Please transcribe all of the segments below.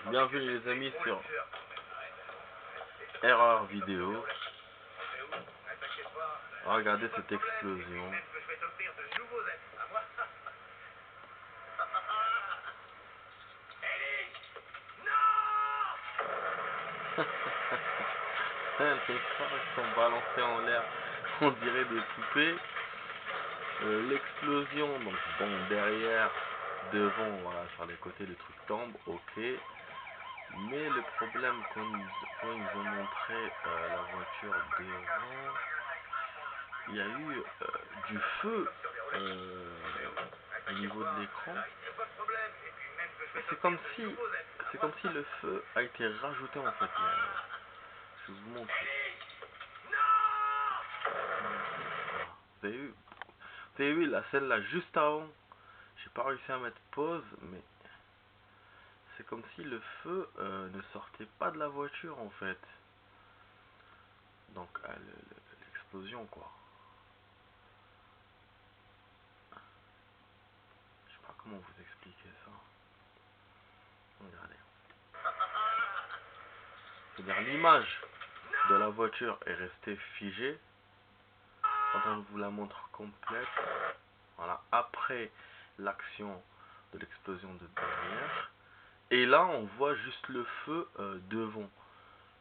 Bienvenue les amis sur Erreur Vidéo. Regardez cette explosion. Les corps sont balancés en l'air, on dirait des poupées. L'explosion, donc bon, derrière, devant, voilà, sur les côtés, le truc tombe, ok. Mais le problème, quand ils ont montré la voiture devant, il y a eu du feu au niveau de l'écran. C'est comme si le feu a été rajouté en fait. Je vais vous montrer. Vous avez vu la scène là juste avant. J'ai pas réussi à mettre pause, mais c'est comme si le feu ne sortait pas de la voiture en fait. Donc l'explosion quoi. Je sais pas comment vous expliquer ça. Regardez. C'est-à-dire l'image de la voiture est restée figée. Quand on vous la montre complète, voilà, après l'action de l'explosion de derrière. Et là, on voit juste le feu devant.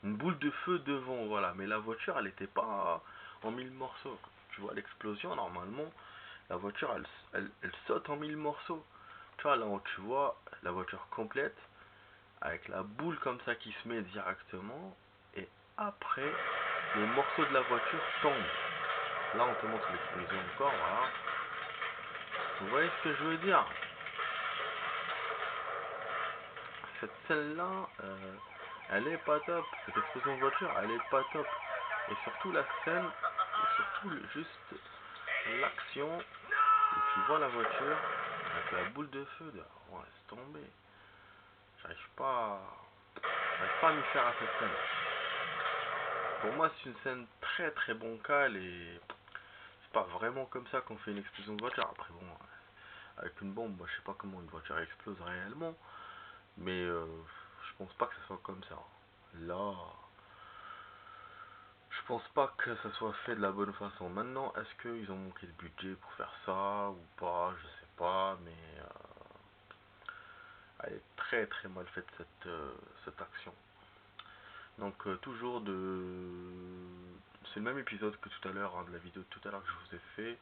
Une boule de feu devant, voilà. Mais la voiture, elle n'était pas en 1000 morceaux. Tu vois, l'explosion, normalement, la voiture, elle saute en 1000 morceaux. Tu vois, là où tu vois la voiture complète, avec la boule comme ça qui se met directement. Et après, les morceaux de la voiture tombent. Là, on te montre l'explosion encore, voilà. Vous voyez ce que je veux dire? Cette scène-là, elle est pas top. Cette explosion de voiture, elle est pas top. Et surtout la scène, et surtout juste l'action où tu vois la voiture avec la boule de feu. Oh, laisse tomber. J'arrive pas à m'y faire à cette scène. Pour moi, c'est une scène très très bancale et c'est pas vraiment comme ça qu'on fait une explosion de voiture. Après, bon, avec une bombe, moi, je sais pas comment une voiture explose réellement, mais je pense pas que ce soit comme ça. Là, je pense pas que ça soit fait de la bonne façon. Maintenant, est-ce qu'ils ont manqué de budget pour faire ça ou pas? Je sais pas, mais elle est très très mal faite cette action. Donc toujours c'est le même épisode que tout à l'heure, hein, de la vidéo de tout à l'heure que je vous ai fait,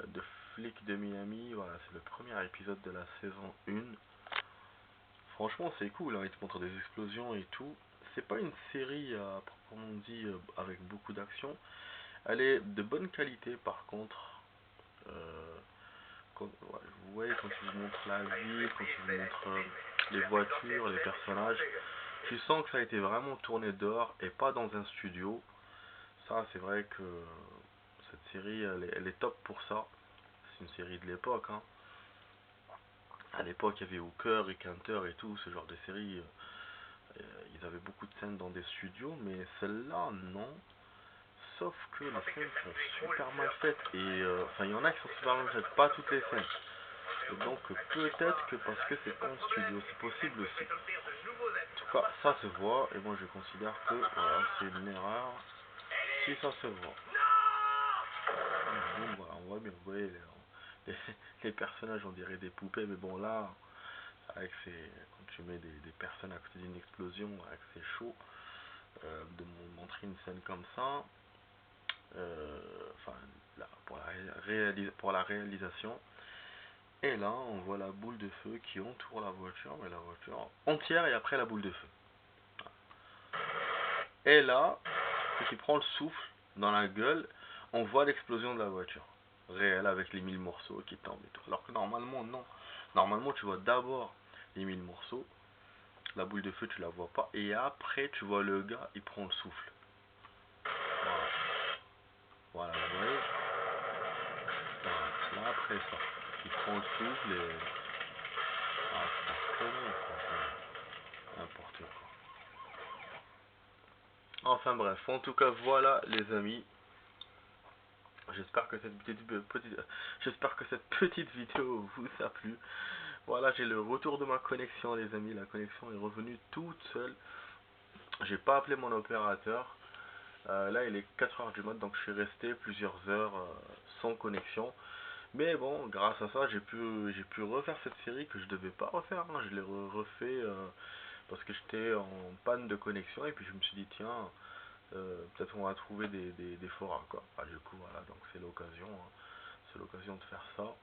de Flic de Miami. Voilà, c'est le premier épisode de la saison 1. Franchement c'est cool, hein, ils te montrent des explosions et tout. C'est pas une série à proprement dit avec beaucoup d'action. Elle est de bonne qualité par contre. Ouais, vous voyez, quand ils vous montrent la ville, quand ils vous montrent les voitures, les personnages, tu sens que ça a été vraiment tourné dehors et pas dans un studio. Ça, c'est vrai que cette série, elle est top pour ça. C'est une série de l'époque, hein. À l'époque, il y avait Hooker, Rick Hunter et tout, ce genre de série. Ils avaient beaucoup de scènes dans des studios, mais celle-là, non. Sauf que les scènes sont super mal faites. Et enfin, il y en a qui sont super mal faites, pas toutes les scènes. Et donc, peut-être que parce que c'est pas un studio, c'est possible aussi. En tout cas, ça se voit, et moi je considère que voilà, c'est une erreur. Si ça se voit. Bon, voilà, on voit bien, vous voyez, les personnages, on dirait des poupées, mais bon, là, avec quand tu mets des personnes à côté d'une explosion, avec c'est chaud, de montrer une scène comme ça, enfin, là, pour la réalisation. Et là, on voit la boule de feu qui entoure la voiture, mais la voiture entière et après la boule de feu. Et là, quand il prend le souffle dans la gueule, on voit l'explosion de la voiture. Réelle avec les 1000 morceaux qui tombent et tout. Alors que normalement, non. Normalement, tu vois d'abord les 1000 morceaux. La boule de feu, tu la vois pas. Et après, tu vois le gars, il prend le souffle. Voilà. Voilà, vous voyez. Voilà. Là, après ça, il prend le souffle et... Ah, c'est une connerie, franchement. N'importe quoi. Enfin bref, en tout cas, voilà les amis. J'espère que cette petite vidéo vous a plu. Voilà, j'ai le retour de ma connexion, les amis. La connexion est revenue toute seule. J'ai pas appelé mon opérateur. Là, il est 4 heures du mat, donc je suis resté plusieurs heures sans connexion. Mais bon, grâce à ça, j'ai pu refaire cette série que je devais pas refaire, hein. Je l'ai refait parce que j'étais en panne de connexion et puis je me suis dit tiens, peut-être on va trouver des forums quoi. Ah, du coup voilà, donc c'est l'occasion, hein. C'est l'occasion de faire ça.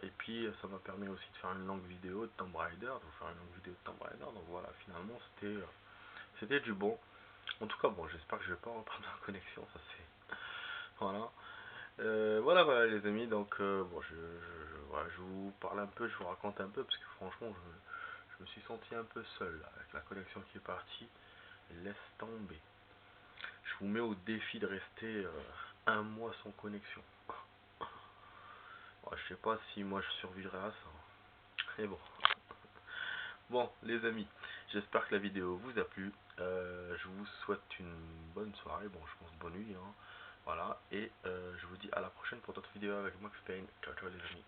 Et puis ça m'a permis aussi de faire une longue vidéo de Tomb Raider, donc voilà, finalement c'était du bon. En tout cas bon, j'espère que je vais pas reprendre la connexion, ça c'est voilà. Voilà les amis, donc bon voilà, je vous parle un peu, je vous raconte un peu parce que franchement je me suis senti un peu seul là, avec la connexion qui est partie. Laisse tomber. Je vous mets au défi de rester un mois sans connexion. Ouais, je sais pas si moi je survivrai à ça. Mais bon. Bon les amis, j'espère que la vidéo vous a plu. Je vous souhaite une bonne soirée, bon je pense bonne nuit, hein. Voilà, et je vous dis à la prochaine pour d'autres vidéos avec Max Payne. Ciao ciao les amis.